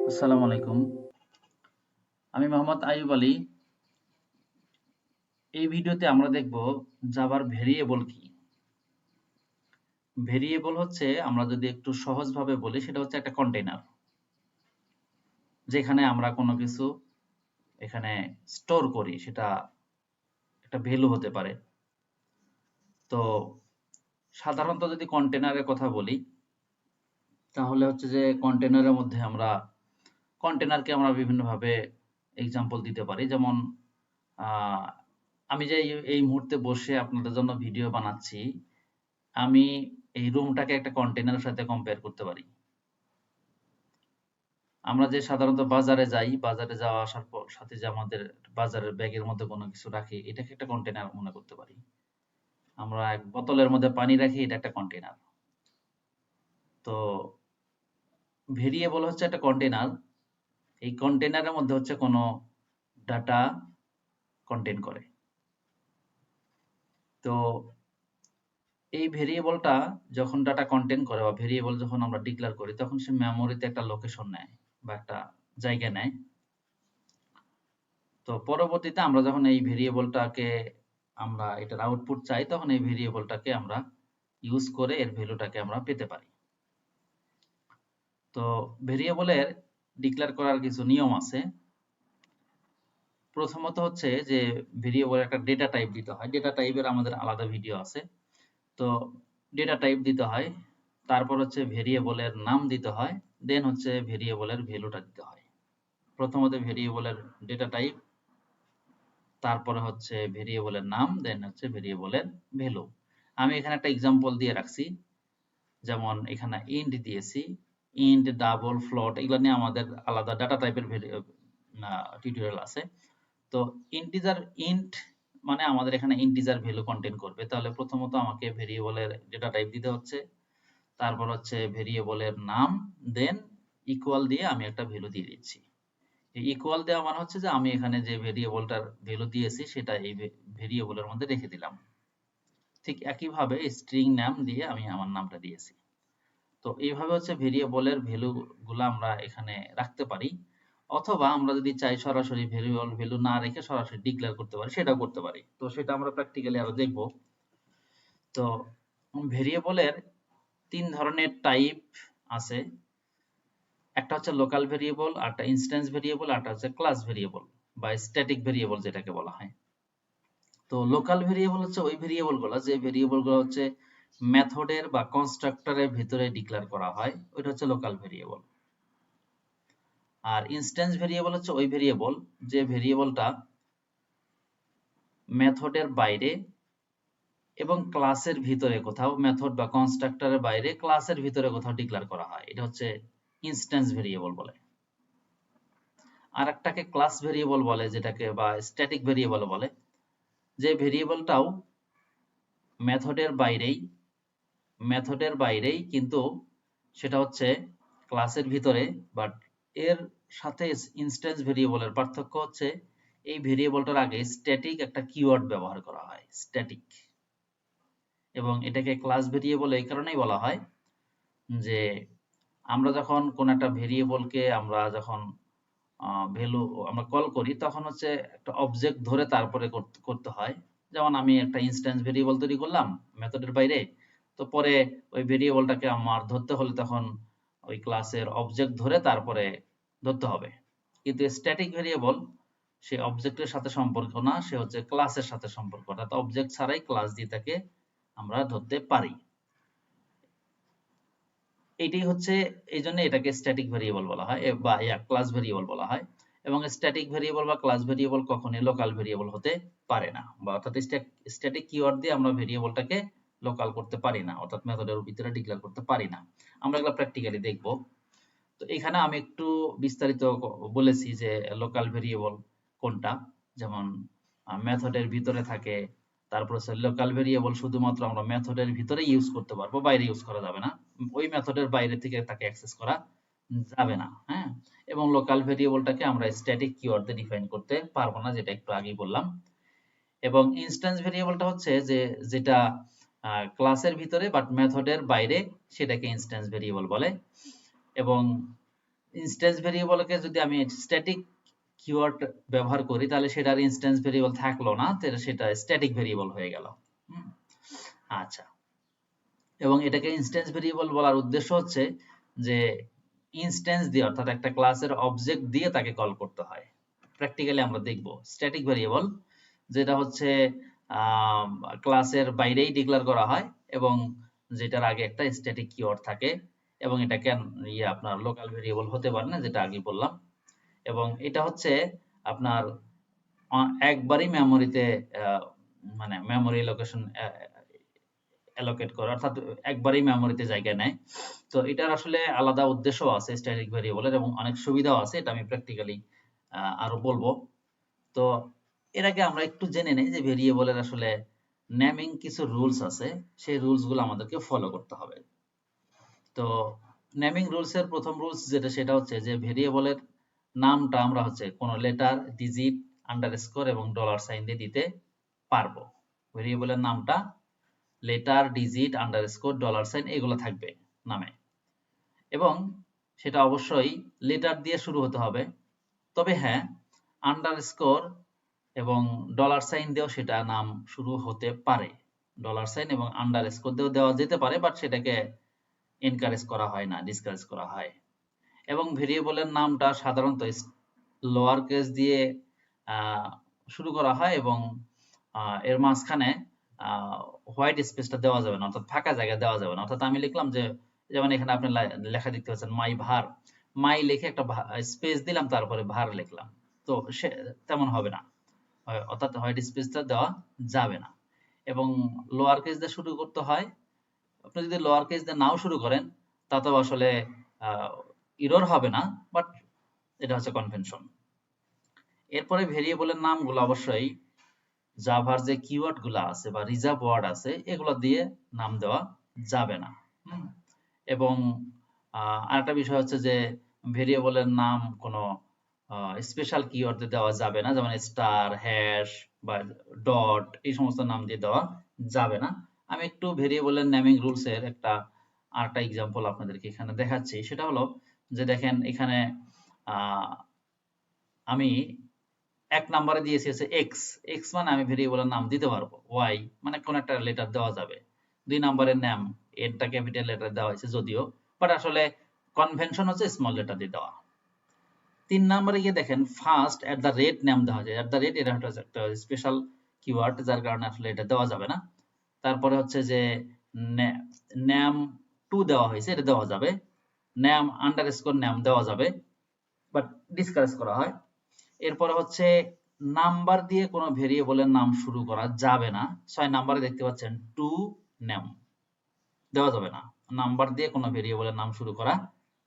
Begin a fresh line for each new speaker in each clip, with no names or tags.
আসসালামু আলাইকুম। আমি মোহাম্মদ আইয়ুব আলী। এই ভিডিওতে আমরা দেখব জাভার ভেরিয়েবল কি। ভেরিয়েবল হচ্ছে, আমরা যদি একটু সহজভাবে বলি, সেটা হচ্ছে একটা কন্টেইনার, যেখানে আমরা কোনো কিছু এখানে স্টোর করি। সেটা একটা ভ্যালু হতে পারে। তো সাধারণত যদি কন্টেইনারের কথা বলি, তাহলে হচ্ছে যে কন্টেইনারকে আমরা বিভিন্নভাবে এক্সাম্পল দিতে পারি। যেমন আহ, আমি যে এই মুহূর্তে বসে আপনাদের জন্য ভিডিও বানাচ্ছি, আমি এই রুমটাকে একটা কন্টেইনারের সাথে কম্পেয়ার করতে পারি। আমরা যে সাধারণত বাজারে যাই, বাজারে যাওয়া আসার পর সাথে যে আমাদের বাজারের ব্যাগের মধ্যে কোনো কিছু রাখি, এটাকে একটা কন্টেইনার মনে করতে পারি। আমরা এক বোতলের মধ্যে পানি রাখি, এটা একটা কন্টেইনার। তো ভেরিয়েবল হচ্ছে একটা কন্টেইনার। এই কন্টেইনারের মধ্যে হচ্ছে কোনো ডাটা কন্টেইন করে। তো এই ভেরিয়েবলটা যখন ডাটা কন্টেইন করে, বা ভেরিয়েবল যখন আমরা ডিক্লেয়ার করি, তখন সে মেমোরিতে একটা লোকেশন নেয় বা একটা জায়গা নেয়। তো পরবর্তীতে আমরা যখন এই ভেরিয়েবলটাকে আমরা এটার আউটপুট চাই, তখন এই ভেরিয়েবলটাকে আমরা ইউজ করে এর ভ্যালুটাকে আমরা পেতে পারি। তো ভেরিয়েবলের ডিক্লেয়ার করার কিছু নিয়ম আছে। প্রথমত হচ্ছে যে ভেরিয়েবল একটা ডেটা টাইপ দিতে হয়। ডেটা টাইপের আমাদের আলাদা ভিডিও আছে। তো ডেটা টাইপ দিতে হয়, তারপর হচ্ছে ভেরিয়েবলের নাম দিতে হয়, দেন হচ্ছে ভেরিয়েবলের ভ্যালুটা দিতে হয়। প্রথমত ভেরিয়েবলের ডেটা টাইপ, তারপরে হচ্ছে ভেরিয়েবলের নাম, দেন হচ্ছে ভেরিয়েবলের ভ্যালু। আমি এখানে একটা এক্সাম্পল দিয়ে রাখছি। যেমন এখানে ইন্ট দিয়েছি, ইন্ট, ডাবল, ফ্লোট, এগুলো নিয়ে আমাদের আলাদা ডাটা টাইপের টিউটোরিয়াল আছে। তো ইন্ট মানে আমাদের এখানে ইন্টিজার ভ্যালু কন্টেইন করবে। তাহলে প্রথমত আমাকে ভেরিয়েবলের ডেটা টাইপ দিতে হচ্ছে, তারপর হচ্ছে ভেরিয়েবলের নাম, দেন ইকুয়াল দিয়ে আমি একটা ভ্যালু দিয়ে দিচ্ছি। ইকুয়াল দেওয়া মানে হচ্ছে যে আমি এখানে যে ভেরিয়েবলটার ভ্যালু দিয়েছি, সেটা এই ভেরিয়েবলের মধ্যে রেখে দিলাম। ঠিক একইভাবে স্ট্রিং নাম দিয়ে আমি আমার নামটা দিয়েছি। তো এইভাবে হচ্ছে ভেরিয়েবলের ভ্যালু গুলো আমরা এখানে রাখতে পারি। অথবা আমরা যদি চাই সরাসরি ভেরিয়েবল ভ্যালু না রেখে সরাসরি ডিক্লেয়ার করতে পারি, সেটাও করতে পারি। তো সেটা আমরা প্র্যাকটিক্যালি আরো দেখব। তো ভেরিয়েবলের তিন ধরনের টাইপ আছে। একটা হচ্ছে লোকাল ভেরিয়েবল, আরটা ইনস্ট্যান্স ভেরিয়েবল, আরটা হচ্ছে ক্লাস ভেরিয়েবল বা স্ট্যাটিক ভেরিয়েবল যেটাকে বলা হয়। তো লোকাল ভেরিয়েবল হচ্ছে ওই ভেরিয়েবলগুলো, যে ভেরিয়েবলগুলো হচ্ছে মেথডের বা কনস্ট্রাক্টরের ভিতরে ডিক্লেয়ার করা হয়, ওইটা হচ্ছে লোকাল ভেরিয়েবল। আর ইনস্ট্যান্স ভেরিয়েবল হচ্ছে ওই ভেরিয়েবল, যে ভেরিয়েবলটা মেথডের বাইরে এবং ক্লাসের ভিতরে কোথাও, মেথড বা কনস্ট্রাক্টরের বাইরে ক্লাসের ভিতরে কোথাও ডিক্লেয়ার করা হয়, এটা হচ্ছে ইনস্ট্যান্স ভেরিয়েবল বলে। আর একটাকে ক্লাস ভেরিয়েবল বলে, যেটাকে বা স্ট্যাটিক ভেরিয়েবল বলে, যে ভেরিয়েবলটাও মেথডের বাইরেই কিন্তু সেটা হচ্ছে ক্লাসের ভিতরে। বাট এর সাথে ইনস্ট্যান্স ভেরিয়েবলের পার্থক্য হচ্ছে, এই ভেরিয়েবলটার আগে স্ট্যাটিক একটা কিওয়ার্ড ব্যবহার করা হয়, স্ট্যাটিক। এবং এটাকে ক্লাস ভেরিয়েবল এই কারণেই বলা হয় যে আমরা যখন কোন একটা ভেরিয়েবলকে আমরা যখন ভ্যালু আমরা কল করি, তখন হচ্ছে একটা অবজেক্ট ধরে তারপরে করতে হয়। যেমন আমি একটা ইনস্ট্যান্স ভেরিয়েবল তৈরি করলাম মেথডের বাইরে, তো পরে ওই ভেরিয়েবলটাকে আমার ধরতে হলে তখন ওই ক্লাসের অবজেক্ট ধরে তারপরে ধরতে হবে। কিন্তু স্ট্যাটিক ভেরিয়েবল সে অবজেক্টের সাথে সম্পর্ক না, সে হচ্ছে ক্লাসের সাথে সম্পর্ক, অর্থাৎ অবজেক্ট ছাড়াই ক্লাস দিয়ে তাকে আমরা ধরতে পারি। এটাই হচ্ছে, এই জন্য এটাকে স্ট্যাটিক ভেরিয়েবল বলা হয় বা ক্লাস ভেরিয়েবল বলা হয়। এবং স্ট্যাটিক ভেরিয়েবল বা ক্লাস ভেরিয়েবল কখনোই লোকাল ভেরিয়েবল হতে পারে না, বা অর্থাৎ স্ট্যাটিক কিওয়ার্ড দিয়ে আমরা ভেরিয়েবলটাকে লোকাল করতে পারি না, অর্থাৎ মেথডের ভিতরে ডিক্লেয়ার করতে পারি না। আমরা এগুলো প্র্যাকটিক্যালি দেখব। তো এখানে আমি একটু বিস্তারিত বলেছি যে লোকাল ভেরিয়েবল কোনটা। যেমন মেথডের ভিতরে থাকে, তারপর হচ্ছে লোকাল ভেরিয়েবল শুধুমাত্র আমরা মেথডের ভিতরে ইউজ করতে পারবো, বাইরে ইউজ করা যাবে না। ওই মেথডের বাইরে থেকে তাকে অ্যাক্সেস করা যাবে না। হ্যাঁ, এবং লোকাল ভেরিয়েবলটাকে আমরা স্ট্যাটিক কিওয়ার্ড দিয়ে ডিফাইন করতে পারবো না, যেটা একটু আগেই বললাম। এবং ইনস্ট্যান্স ভেরিয়েবলটা হচ্ছে যে যেটা ক্লাসের ভিতরে বাট মেথডের বাইরে, সেটাকে ইনস্ট্যান্স ভেরিয়েবল বলে। এবং ইনস্ট্যান্স ভেরিয়েবলকে যদি আমি স্ট্যাটিক কিওয়ার্ড ব্যবহার করি তাহলে সেটার ইনস্ট্যান্স ভেরিয়েবল থাকলো না, তাহলে সেটা স্ট্যাটিক ভেরিয়েবল হয়ে গেল। আচ্ছা, এবং এটাকে ইনস্ট্যান্স ভেরিয়েবল বলার উদ্দেশ্য হচ্ছে যে ইনস্ট্যান্স দিয়ে, অর্থাৎ একটা ক্লাসের অবজেক্ট দিয়ে তাকে কল করতে হয়। প্র্যাকটিক্যালি আমরা দেখব স্ট্যাটিক ভেরিয়েবল যেটা হচ্ছে ক্লাসের বাইরেই ডিক্লেয়ার করা হয় এবং যেটার আগে একটা স্ট্যাটিক কিওয়ার্ড থাকে, এবং এটা কেন আপনার লোকাল ভেরিয়েবল হতে পারে না, যেটা আগে বললাম। এবং এটা হচ্ছে আপনার একবারই মেমোরিতে মানে মেমোরি লোকেশন অ্যালোকেট করে, অর্থাৎ একবারই মেমোরিতে জায়গা নেয়। তো এটার আসলে আলাদা উদ্দেশ্য আছে স্ট্যাটিক ভেরিয়েবলের, এবং অনেক সুবিধাও আছে, এটা আমি প্র্যাকটিক্যালি আরো বলবো। তো এর আগে আমরা একটু জেনে নেই যে ভেরিয়েবলের আসলে নেমিং কিছু রুলস আছে, সেই রুলসগুলো আমাদেরকে ফলো করতে হবে। তো নেমিং রুলসের প্রথম রুলস যেটা, সেটা হচ্ছে যে ভেরিয়েবলের নামটা আমরা হচ্ছে কোনো লেটার, ডিজিট, আন্ডারস্কোর এবং ডলার সাইন দিয়ে দিতে পারবো। ভেরিয়েবলের নামটা letter, digit, underscore, dollar sign এগুলো থাকবে নামে, এবং সেটা অবশ্যই লেটার দিয়ে শুরু হতে হবে। তবে হ্যাঁ, আন্ডারস্কোর এবং ডলার সাইন দিয়েও সেটা নাম শুরু হতে পারে। ডলার সাইন এবং আন্ডারস্কোর দিয়েও দেওয়া যেতে পারে, বাট সেটাকে এনকারেজ করা হয় না, ডিসকারেজ করা হয়। এবং ভেরিয়েবলের নামটা সাধারণত লোয়ার কেস দিয়ে শুরু করা হয়, এবং এর মাঝখানে হোয়াইট স্পেসটা দেওয়া যাবে না, অর্থাৎ ফাঁকা জায়গা দেওয়া যাবে না। অর্থাৎ আমি লিখলাম যে, যেমন এখানে আপনি লেখা দেখতে পাচ্ছেন মাই ভার, মাই লিখে একটা স্পেস দিলাম, তারপরে ভার লিখলাম, তো সে তেমন হবে না, অর্থাৎ হোয়াইট স্পেসটা দেওয়া যাবে না। এবং লোয়ার কেস দিয়ে শুরু করতে হয়। আপনি যদি লোয়ার কেস দিয়ে নাও শুরু করেন তাতেও আসলে ইরর হবে না, বাট এটা হচ্ছে কনভেনশন। এরপরে ভেরিয়েবলের নামগুলো অবশ্যই জাভার যে কিওয়ার্ড গুলো আছে বা রিজার্ভ ওয়ার্ড আছে এগুলো দিয়ে নাম দেওয়া যাবে না। এবং আরেকটা বিষয় হচ্ছে যে ভেরিয়েবলের নাম কোনো স্পেশাল কিওয়ার্ড দিয়ে দেওয়া যাবে না, যেমন স্টার, হ্যাশ বা ডট, এই সমস্ত নাম দিয়ে দেওয়া যাবে না। আমি একটু ভেরিয়েবলের নেমিং রুলস এর আরেকটা এক্সাম্পল আপনাদেরকে এখানে দেখাচ্ছি। সেটা হলো যে দেখেন এখানে আমি ১ নাম্বারে দিয়েছি হচ্ছে এক্স, এক্স মানে আমি ভেরিয়েবলের নাম দিতে পারবো, ওয়াই মানে কোন একটা লেটার দেওয়া যাবে। ২ নাম্বারের নাম এরটা ক্যাপিটাল লেটার দেওয়া হয়েছে যদিও, বাট আসলে কনভেনশন হচ্ছে স্মল লেটার দিয়ে দেওয়া। ৩ নাম্বারে গিয়ে দেখেন ফার্স্ট @ নাম দেওয়া হয়েছে, এটা হচ্ছে একটা স্পেশাল কিওয়ার্ড, যার কারণে আসলে এটা দেওয়া যাবে না। তারপরে হচ্ছে যে নাম টু দেওয়া হয়েছে, এটা দেওয়া যাবে। নাম আন্ডারস্কোর নাম দেওয়া যাবে, বাট ডিসকারেজ করা হয়। এরপরে হচ্ছে নাম্বার দিয়ে কোনো ভেরিয়েবলের নাম শুরু করা যাবে না। ৬ নাম্বারে দেখতে পাচ্ছেন টু নেম দেওয়া যাবে না, নাম্বার দিয়ে কোনো ভেরিয়েবলের নাম শুরু করা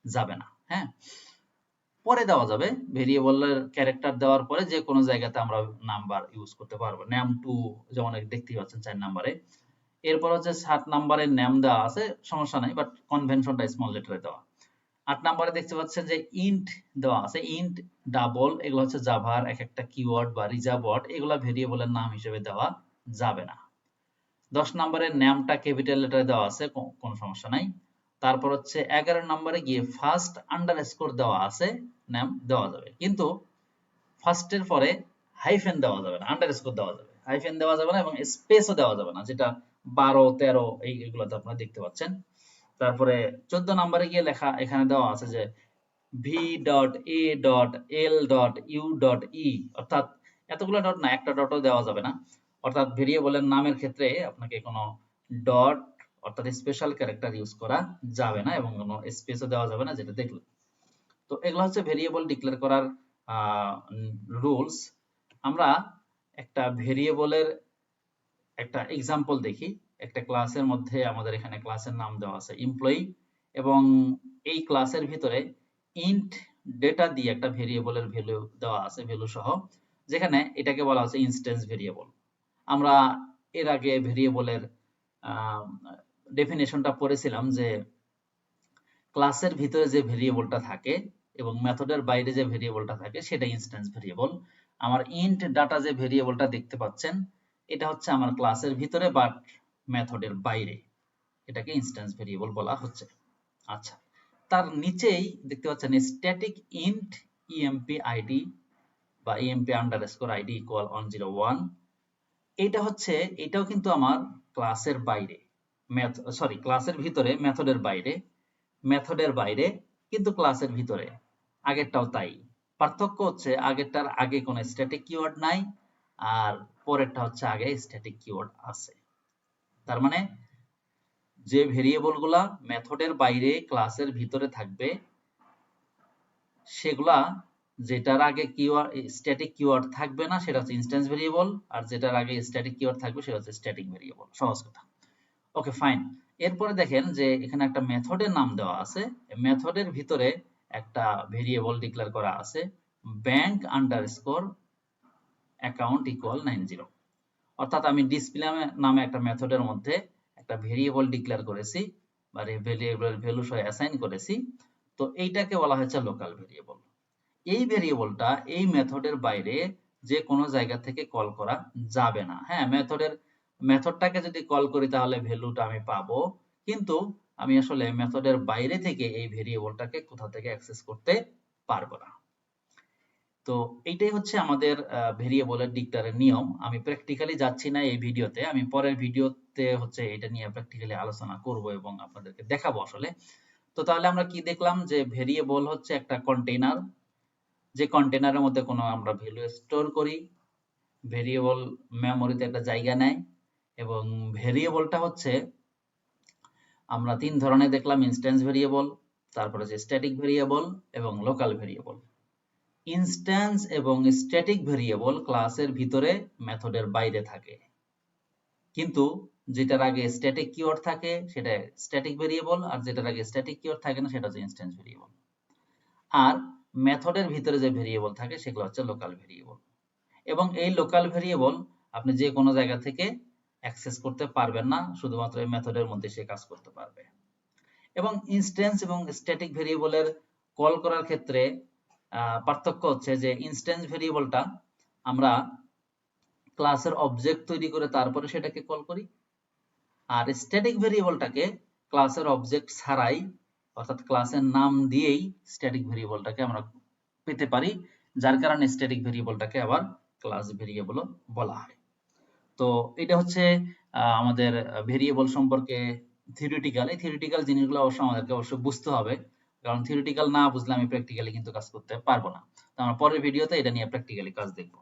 যাবে না। হ্যাঁ, পরে দেওয়া যাবে, ভেরিয়েবলের ক্যারেক্টার দেওয়ার পরে যে কোনো জায়গাতে আমরা নাম্বার ইউজ করতে পারবো। নেম টু যেমন দেখতেই পাচ্ছেন ৪ নাম্বারে। এরপর হচ্ছে ৭ নাম্বারের নেম দেওয়া আছে, সমস্যা নাই, বাট কনভেনশনটা স্মল লেটারে দেওয়া। ৮ নাম্বারে দেখতে পাচ্ছেন যে ইন্ট দেওয়া আছে, ইন্ট, ডাবল, এগুলো হচ্ছে জাভার এক একটা কিওয়ার্ড বা রিজার্ভ ওয়ার্ড, এগুলো ভেরিয়েবলের নাম হিসেবে দেওয়া যাবে না। ১০ নাম্বারের নামটা ক্যাপিটাল লেটারে দেওয়া আছে, কোনো সমস্যা নাই। তারপর হচ্ছে ১১ নাম্বারে গিয়ে ফার্স্ট আন্ডারস্কোর দেওয়া আছে, নাম দেওয়া যাবে, কিন্তু ফার্স্টের পরে হাইফেন দেওয়া যাবে না, আন্ডারস্কোর দেওয়া যাবে, হাইফেন দেওয়া যাবে না, এবং স্পেসও দেওয়া যাবে না, যেটা ১২, ১৩ এইগুলোতে আপনারা দেখতে পাচ্ছেন। তারপরে ১৪ নাম্বারে গিয়ে লেখা এখানে দেওয়া আছে যে v.a.l.u.e, অর্থাৎ এতগুলো ডট না, একটা ডটও দেওয়া যাবে না। অর্থাৎ ভেরিয়েবলের নামের ক্ষেত্রে আপনাকে কোনো ডট অর্থাৎ স্পেশাল ক্যারেক্টার ইউজ করা যাবে না, এবং কোনো স্পেসও দেওয়া যাবে না, যেটা দেখলো। তো এগুলো হচ্ছে ভেরিয়েবল ডিক্লেয়ার করার রুলস। আমরা একটা ভেরিয়েবলের একটা এক্সাম্পল দেখি। একটা ক্লাসের মধ্যে আমাদের এখানে ক্লাসের নাম দেওয়া আছে এমপ্লয়ি, এবং এই ক্লাসের ভিতরে ইন্ট ডেটা দিয়ে একটা ভেরিয়েবলের ভ্যালু দেওয়া আছে, ভ্যালু সহ, যেখানে এটাকে বলা হচ্ছে ইনস্ট্যান্স ভেরিয়েবল। আমরা এর আগে ভেরিয়েবলের ডেফিনেশনটা পড়েছিলাম যে ক্লাসের ভিতরে যে ভেরিয়েবলটা থাকে এবং মেথডের বাইরে যে ভেরিয়েবলটা থাকে সেটা ইনস্ট্যান্স ভেরিয়েবল। আমার ইন্ট ডাটা যে ভেরিয়েবলটা দেখতে পাচ্ছেন এটা হচ্ছে আমার ক্লাসের ভিতরে বাট মেথডের বাইরে, এটাকে ইনস্ট্যান্স ভেরিয়েবল বলা হচ্ছে। আচ্ছা, তার নিচেই দেখতে পাচ্ছেন স্ট্যাটিক ইন্ট ইএমপি আইডি বা ইএমপি আন্ডারস্কোর আইডি ইকুয়াল 101। এটা হচ্ছে, এটাও কিন্তু আমার ক্লাসের বাইরে, ক্লাসের ভিতরে, মেথডের বাইরে কিন্তু ক্লাসের ভিতরে। আগেরটাও তাই। পার্থক্য হচ্ছে আগেরটার আগে কোনো স্ট্যাটিক কিওয়ার্ড নাই, আর পরেরটা হচ্ছে আগে স্ট্যাটিক কিওয়ার্ড আছে। তার মানে যে ভেরিয়েবলগুলা মেথডের বাইরে ক্লাসের ভিতরে থাকবে সেগুলা, যেটার আগে কিওয়ার্ড স্ট্যাটিক কিওয়ার্ড থাকবে না সেটা হচ্ছে ইনস্ট্যান্স ভেরিয়েবল, আর যেটার আগে স্ট্যাটিক কিওয়ার্ড থাকবে সেটা হচ্ছে স্ট্যাটিক ভেরিয়েবল। সহজ কথা। Okay fine. এরপরে দেখেন যে এখানে একটা মেথডের নাম দেওয়া আছে, মেথডের ভিতরে একটা ভেরিয়েবল ডিক্লেয়ার করা আছে ব্যাংক আন্ডারস্কোর অ্যাকাউন্ট ইকুয়াল 90। অর্থাৎ আমি ডিসপ্লে নামে একটা মেথডের মধ্যে একটা ভেরিয়েবল ডিক্লেয়ার করেছি বা ভেরিয়েবলের ভ্যালু সহ অ্যাসাইন করেছি। তো এইটাকে বলা হচ্ছে লোকাল ভেরিয়েবল। এই ভেরিয়েবলটা এই মেথডের বাইরে যে কোনো জায়গা থেকে কল করা যাবে না। হ্যাঁ, মেথডটাকে যদি কল করি তাহলে ভ্যালুটা আমি পাবো, কিন্তু আমি আসলে মেথডের বাইরে থেকে এই ভেরিয়েবলটাকে কোথা থেকে অ্যাক্সেস করতে পারবো না। তো এইটাই হচ্ছে আমাদের ভেরিয়েবলের ডিক্লেয়ারের নিয়ম। আমি প্র্যাকটিক্যালি যাচ্ছি না এই ভিডিওতে, আমি পরের ভিডিওতে হচ্ছে এটা নিয়ে প্র্যাকটিক্যালি আলোচনা করব এবং আপনাদেরকে দেখাবো আসলে। তো তাহলে আমরা কি দেখলাম যে ভেরিয়েবল হচ্ছে একটা কন্টেইনার, যে কন্টেইনারের মধ্যে কোনো আমরা ভ্যালু স্টোর করি। ভেরিয়েবল মেমোরিতে একটা জায়গা নেয়, এবং ভেরিয়েবলটা হচ্ছে আমরা তিন ধরনের দেখলাম, ইনস্ট্যান্স ভেরিয়েবল, তারপরে হচ্ছে স্ট্যাটিক ভেরিয়েবল এবং লোকাল ভেরিয়েবল। ইনস্ট্যান্স এবং স্ট্যাটিক ভেরিয়েবল ক্লাসের ভিতরে মেথডের বাইরে থাকে, কিন্তু যেটার আগে স্ট্যাটিক কিওয়ার্ড থাকে সেটা স্ট্যাটিক ভেরিয়েবল, আর যেটার আগে স্ট্যাটিক কিওয়ার্ড থাকে না সেটা হচ্ছে ইনস্ট্যান্স ভেরিয়েবল। আর মেথডের ভিতরে যে ভেরিয়েবল থাকে সেগুলো হচ্ছে লোকাল ভেরিয়েবল। এবং এই লোকাল ভেরিয়েবল আপনি যে কোনো জায়গা থেকে অ্যাক্সেস করতে পারবেন না, শুধুমাত্র এই মেথডের মধ্যে সে কাজ করতে পারবে। এবং ইনস্ট্যান্স এবং স্ট্যাটিক ভেরিয়েবলের কল করার ক্ষেত্রে পার্থক্য হচ্ছে যে ইনস্ট্যান্স ভেরিয়েবলটা আমরা ক্লাসের অবজেক্ট তৈরি করে তারপরে সেটাকে কল করি, আর স্ট্যাটিক ভেরিয়েবলটাকে ক্লাসের অবজেক্ট ছাড়াই, অর্থাৎ ক্লাসের নাম দিয়েই স্ট্যাটিক ভেরিয়েবলটাকে আমরা পেতে পারি, যার কারণে স্ট্যাটিক ভেরিয়েবলটাকে আবার ক্লাস ভেরিয়েবলও বলা হয়। তো এটা হচ্ছে আমাদের ভেরিয়েবল সম্পর্কে থিওরিটিক্যাল। এই থিওরিটিক্যাল জিনিসগুলো আমাদেরকে অবশ্যই বুঝতে হবে, কারণ থিওরিটিক্যাল না বুঝলে আমি প্র্যাকটিক্যালি কিন্তু কাজ করতে পারবো না। তো আমরা পরের ভিডিওতে এটা নিয়ে প্র্যাকটিক্যালি কাজ দেখবো।